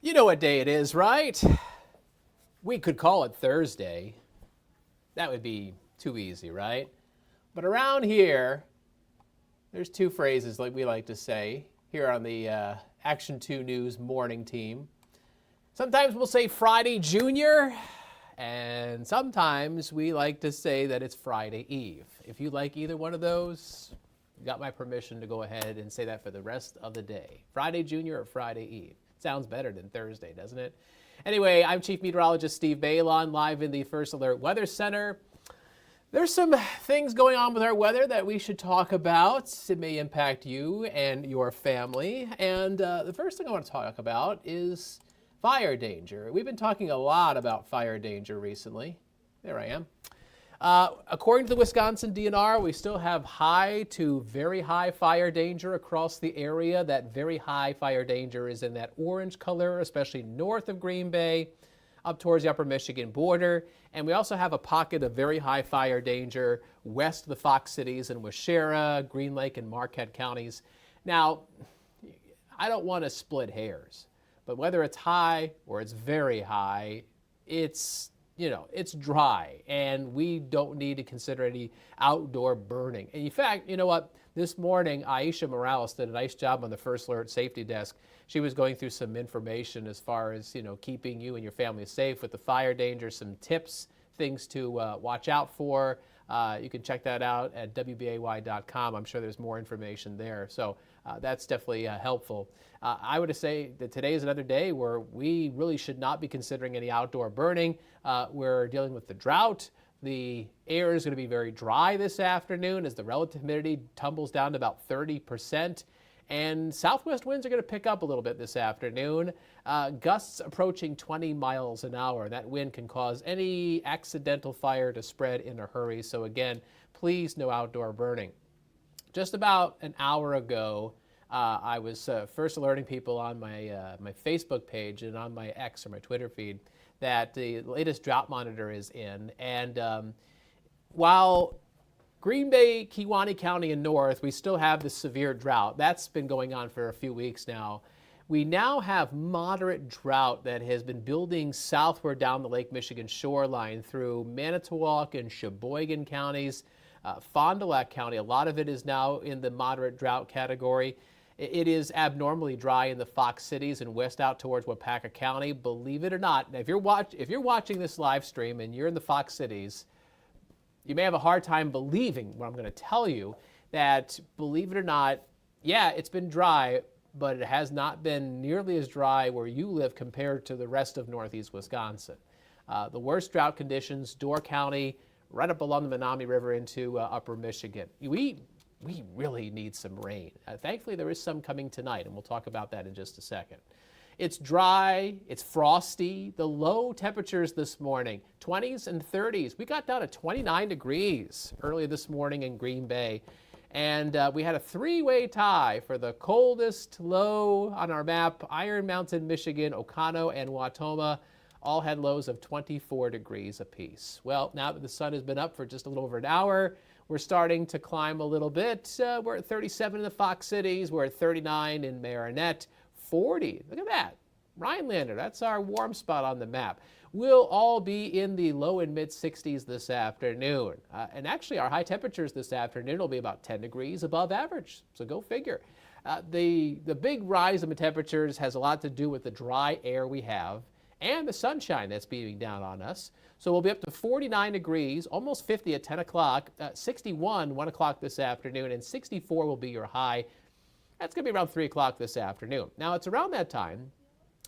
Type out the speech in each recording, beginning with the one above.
You know what day it is, right? We could call it Thursday. That would be too easy, right? But around here, there's two phrases like we like to say here on the Action 2 News morning team. Sometimes we'll say Friday Junior, and sometimes we like to say that it's Friday Eve. If you like either one of those, you got my permission to go ahead and say that for the rest of the day. Friday Junior or Friday Eve. Sounds better than Thursday, doesn't it? Anyway, I'm Chief Meteorologist Steve Beylon, live in the First Alert Weather Center. There's some things going on with our weather that we should talk about. It may impact you and your family. And the first thing I want to talk about is fire danger. We've been talking a lot about fire danger recently. There I am. According to the Wisconsin DNR, we still have high to very high fire danger across the area. That very high fire danger is in that orange color, especially north of Green Bay, up towards the upper Michigan border. And we also have a pocket of very high fire danger west of the Fox Cities in Waushara, Green Lake, and Marquette counties. Now, I don't want to split hairs, but whether it's high or it's very high, it's dry, and we don't need to consider any outdoor burning. And in fact, you know what? This morning, Aisha Morales did a nice job on the First Alert Safety Desk. She was going through some information as far as, keeping you and your family safe with the fire danger, some tips, things to watch out for. You can check that out at WBAY.com. I'm sure there's more information there. So that's definitely helpful. I would say that today is another day where we really should not be considering any outdoor burning. We're dealing with the drought. The air is going to be very dry this afternoon as the relative humidity tumbles down to about 30%. And southwest winds are going to pick up a little bit this afternoon. Gusts approaching 20 miles an hour. That wind can cause any accidental fire to spread in a hurry. So again, please no outdoor burning. Just about an hour ago, I was first alerting people on my Facebook page and on my X or my Twitter feed that the latest drought monitor is in. And while Green Bay, Kewaunee County, and north, we still have the severe drought. That's been going on for a few weeks now. We now have moderate drought that has been building southward down the Lake Michigan shoreline through Manitowoc and Sheboygan counties, Fond du Lac County. A lot of it is now in the moderate drought category. It is abnormally dry in the Fox Cities and west out towards Waupaca County. Believe it or not, if you're watching this live stream and you're in the Fox Cities, you may have a hard time believing what I'm going to tell you, that, believe it or not, yeah, it's been dry, but it has not been nearly as dry where you live compared to the rest of northeast Wisconsin. The worst drought conditions, Door County, right up along the Menominee River into upper Michigan. We really need some rain. Thankfully, there is some coming tonight, and we'll talk about that in just a second. It's dry, it's frosty. The low temperatures this morning, 20s and 30s. We got down to 29 degrees early this morning in Green Bay. And we had a three-way tie for the coldest low on our map. Iron Mountain, Michigan, Oconto, and Wautoma all had lows of 24 degrees apiece. Well, now that the sun has been up for just a little over an hour, we're starting to climb a little bit. We're at 37 in the Fox Cities. We're at 39 in Marinette. 40. Look at that. Rhinelander, that's our warm spot on the map. We'll all be in the low and mid 60s this afternoon. And actually, our high temperatures this afternoon will be about 10 degrees above average. So go figure. The big rise in the temperatures has a lot to do with the dry air we have and the sunshine that's beaming down on us. So we'll be up to 49 degrees, almost 50 at 10 o'clock, 61 1 o'clock this afternoon, and 64 will be your high. That's going to be around 3 o'clock this afternoon. Now, it's around that time,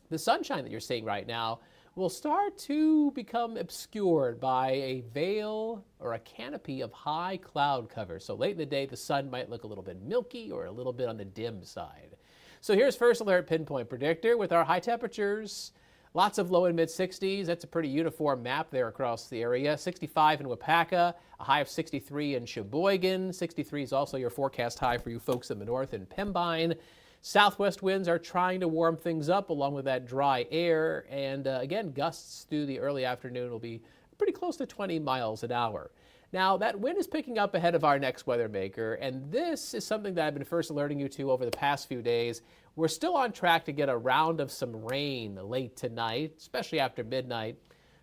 the sunshine that you're seeing right now will start to become obscured by a veil or a canopy of high cloud cover. So late in the day, the sun might look a little bit milky or a little bit on the dim side. So here's First Alert Pinpoint Predictor with our high temperatures. Lots of low and mid 60s. That's a pretty uniform map there across the area. 65 in Waupaca, a high of 63 in Sheboygan. 63 is also your forecast high for you folks in the north in Pembine. Southwest winds are trying to warm things up along with that dry air. And again, gusts through the early afternoon will be pretty close to 20 miles an hour. Now, that wind is picking up ahead of our next weather maker, and this is something that I've been first alerting you to over the past few days. We're still on track to get a round of some rain late tonight, especially after midnight.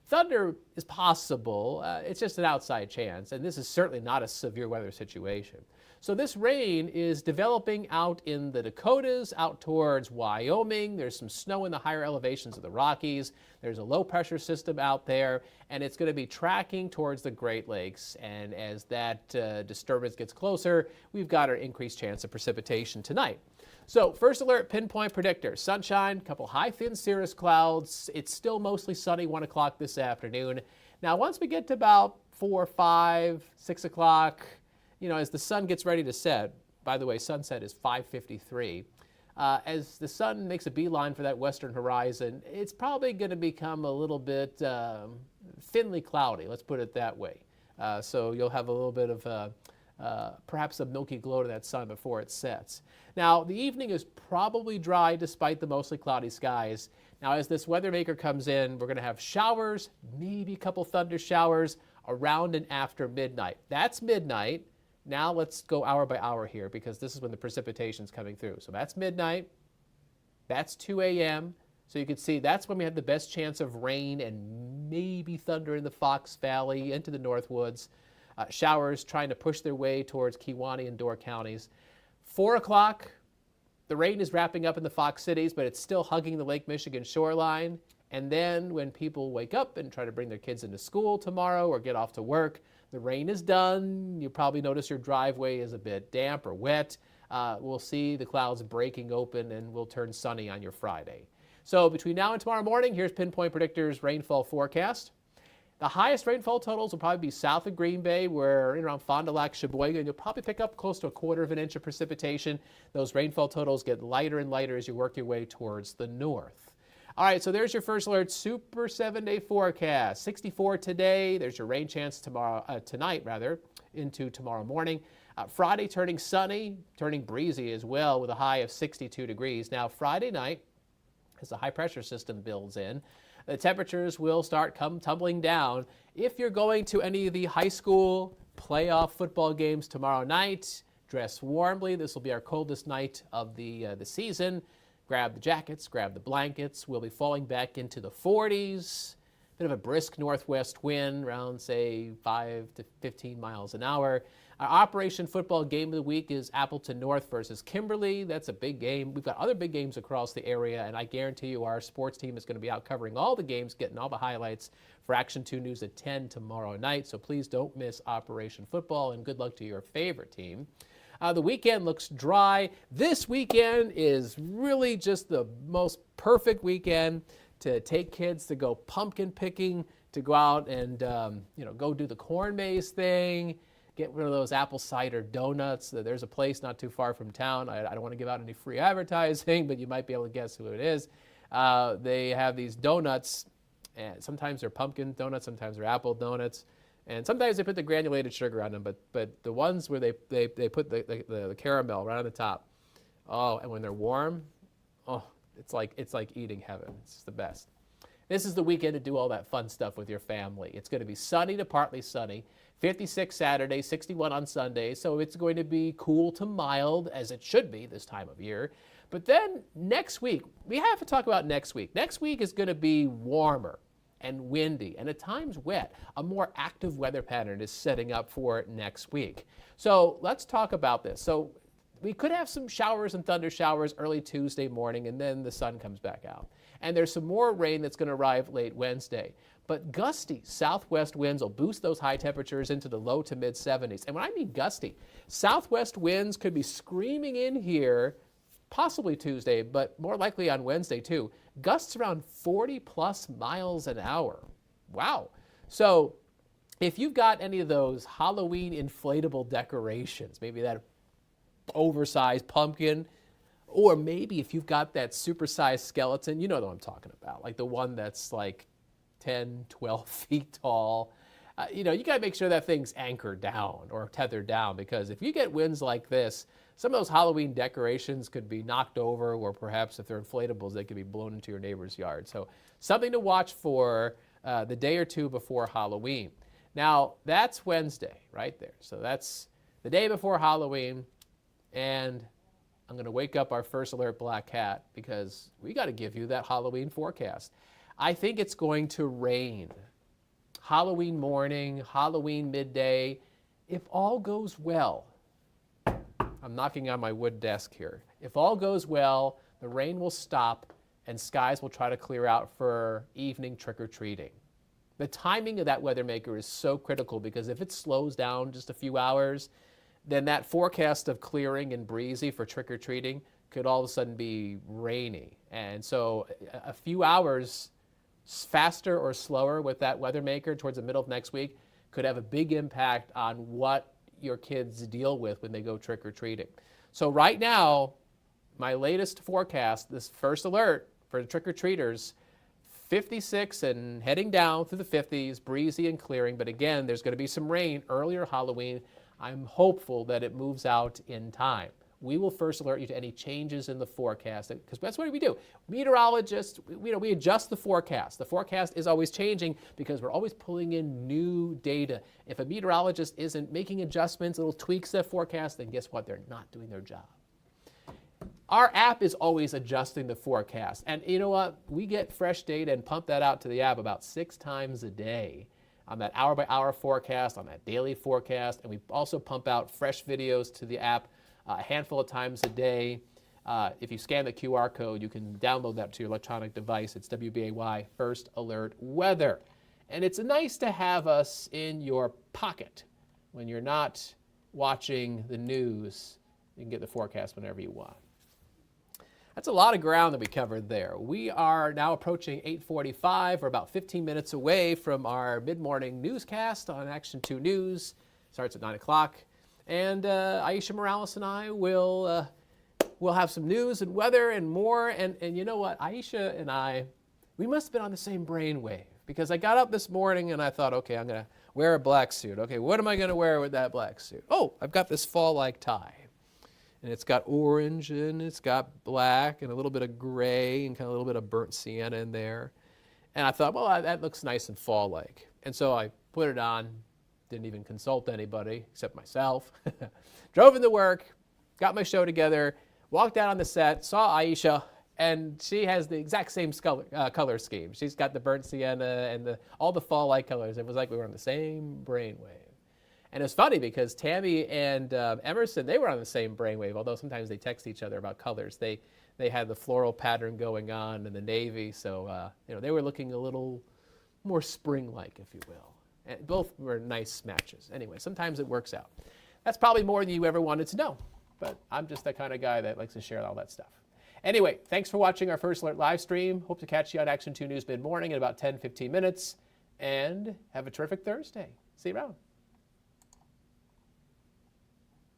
Thunder is possible. It's just an outside chance, and this is certainly not a severe weather situation. So this rain is developing out in the Dakotas, out towards Wyoming. There's some snow in the higher elevations of the Rockies. There's a low pressure system out there, and it's going to be tracking towards the Great Lakes. And as that disturbance gets closer, we've got an increased chance of precipitation tonight. So first alert pinpoint predictor, sunshine, couple high thin cirrus clouds. It's still mostly sunny 1 o'clock this afternoon. Now once we get to about 4, 5, 6 o'clock, as the sun gets ready to set, by the way, sunset is 5:53. As the sun makes a beeline for that western horizon, it's probably going to become a little bit thinly cloudy, let's put it that way. So you'll have a little bit of perhaps a milky glow to that sun before it sets. Now, the evening is probably dry despite the mostly cloudy skies. Now, as this weather maker comes in, we're going to have showers, maybe a couple thunder showers around and after midnight. That's midnight. Now let's go hour by hour here because this is when the precipitation is coming through. So that's midnight. That's 2 a.m. So you can see that's when we have the best chance of rain and maybe thunder in the Fox Valley into the Northwoods. Showers trying to push their way towards Kewaunee and Door counties. 4 o'clock, the rain is wrapping up in the Fox cities, but it's still hugging the Lake Michigan shoreline. And then when people wake up and try to bring their kids into school tomorrow or get off to work, the rain is done. You probably notice your driveway is a bit damp or wet. We'll see the clouds breaking open and we'll turn sunny on your Friday. So between now and tomorrow morning, here's Pinpoint Predictor's rainfall forecast. The highest rainfall totals will probably be south of Green Bay, where around Fond du Lac, Sheboygan, you'll probably pick up close to 1/4 of an inch of precipitation. Those rainfall totals get lighter and lighter as you work your way towards the north. All right, so there's your first alert super 7-day forecast. 64 today. There's your rain chance tonight into tomorrow morning. Friday turning sunny, turning breezy as well with a high of 62 degrees. Now Friday night, as the high pressure system builds in, the temperatures will start tumbling down. If you're going to any of the high school playoff football games tomorrow night, dress warmly. This will be our coldest night of the season. Grab the jackets, grab the blankets. We'll be falling back into the 40s. Bit of a brisk northwest wind, around, say, 5 to 15 miles an hour. Our Operation Football Game of the Week is Appleton North versus Kimberly. That's a big game. We've got other big games across the area, and I guarantee you our sports team is going to be out covering all the games, getting all the highlights for Action 2 News at 10 tomorrow night. So please don't miss Operation Football, and good luck to your favorite team. The weekend looks dry. This weekend is really just the most perfect weekend to take kids to go pumpkin picking, to go out and go do the corn maze thing, get rid of those apple cider donuts. There's a place not too far from town. I don't want to give out any free advertising, but you might be able to guess who it is. They have these donuts, and sometimes they're pumpkin donuts, sometimes they're apple donuts. And sometimes they put the granulated sugar on them, but the ones where they put the caramel right on the top, oh, and when they're warm, oh, it's like eating heaven. It's the best. This is the weekend to do all that fun stuff with your family. It's going to be sunny to partly sunny, 56 Saturday, 61 on Sunday, so it's going to be cool to mild, as it should be this time of year. But then next week, we have to talk about next week. Next week is going to be warmer and windy, and at times wet. A more active weather pattern is setting up for next week. So let's talk about this. So we could have some showers and thunder showers early Tuesday morning, and then the sun comes back out. And there's some more rain that's going to arrive late Wednesday. But gusty southwest winds will boost those high temperatures into the low to mid 70s. And when I mean gusty, southwest winds could be screaming in here, possibly Tuesday, but more likely on Wednesday too. Gusts around 40 plus miles an hour. Wow. So if you've got any of those Halloween inflatable decorations, maybe that oversized pumpkin, or maybe if you've got that supersized skeleton, you know what I'm talking about, like the one that's like 10, 12 feet tall. You got to make sure that thing's anchored down or tethered down, because if you get winds like this, some of those Halloween decorations could be knocked over, or perhaps if they're inflatables, they could be blown into your neighbor's yard. So something to watch for the day or two before Halloween. Now, that's Wednesday right there. So that's the day before Halloween, and I'm going to wake up our first alert black cat because we got to give you that Halloween forecast. I think it's going to rain. Halloween morning, Halloween midday. If all goes well, I'm knocking on my wood desk here. If all goes well, the rain will stop and skies will try to clear out for evening trick-or-treating. The timing of that weather maker is so critical because if it slows down just a few hours, then that forecast of clearing and breezy for trick-or-treating could all of a sudden be rainy. And so a few hours faster or slower with that weather maker towards the middle of next week could have a big impact on what your kids deal with when they go trick-or-treating. So right now, my latest forecast, this first alert for the trick-or-treaters, 56 and heading down through the 50s, breezy and clearing. But again, there's going to be some rain earlier Halloween. I'm hopeful that it moves out in time. We will first alert you to any changes in the forecast because that's what we do. Meteorologists, we adjust the forecast. The forecast is always changing because we're always pulling in new data. If a meteorologist isn't making adjustments, little tweaks to the forecast, then guess what? They're not doing their job. Our app is always adjusting the forecast. And you know what? We get fresh data and pump that out to the app about 6 times a day on that hour-by-hour forecast, on that daily forecast. And we also pump out fresh videos to the app a handful of times a day. If you scan the QR code, you can download that to your electronic device. It's WBAY First Alert Weather. And it's nice to have us in your pocket when you're not watching the news. You can get the forecast whenever you want. That's a lot of ground that we covered there. We are now approaching 8:45. We're about 15 minutes away from our mid-morning newscast on Action 2 News. Starts at 9 o'clock. And Aisha Morales and I will have some news and weather and more. And you know what? Aisha and I, we must have been on the same brainwave because I got up this morning and I thought, okay, I'm going to wear a black suit. Okay, what am I going to wear with that black suit? Oh, I've got this fall-like tie. And it's got orange and it's got black and a little bit of gray and kind of a little bit of burnt sienna in there. And I thought, well, that looks nice and fall-like. And so I put it on, didn't even consult anybody except myself. Drove into work, got my show together, walked out on the set, saw Aisha, and she has the exact same color scheme. She's got the burnt sienna and all the fall-like colors. It was like we were on the same brainwave. And it's funny because Tammy and Emerson, they were on the same brainwave, although sometimes they text each other about colors. They had the floral pattern going on and the navy, so they were looking a little more spring-like, if you will. And both were nice matches. Anyway, sometimes it works out. That's probably more than you ever wanted to know, but I'm just that kind of guy that likes to share all that stuff. Anyway, thanks for watching our First Alert live stream. Hope to catch you on Action 2 News mid-morning in about 10-15 minutes, and have a terrific Thursday. See you around.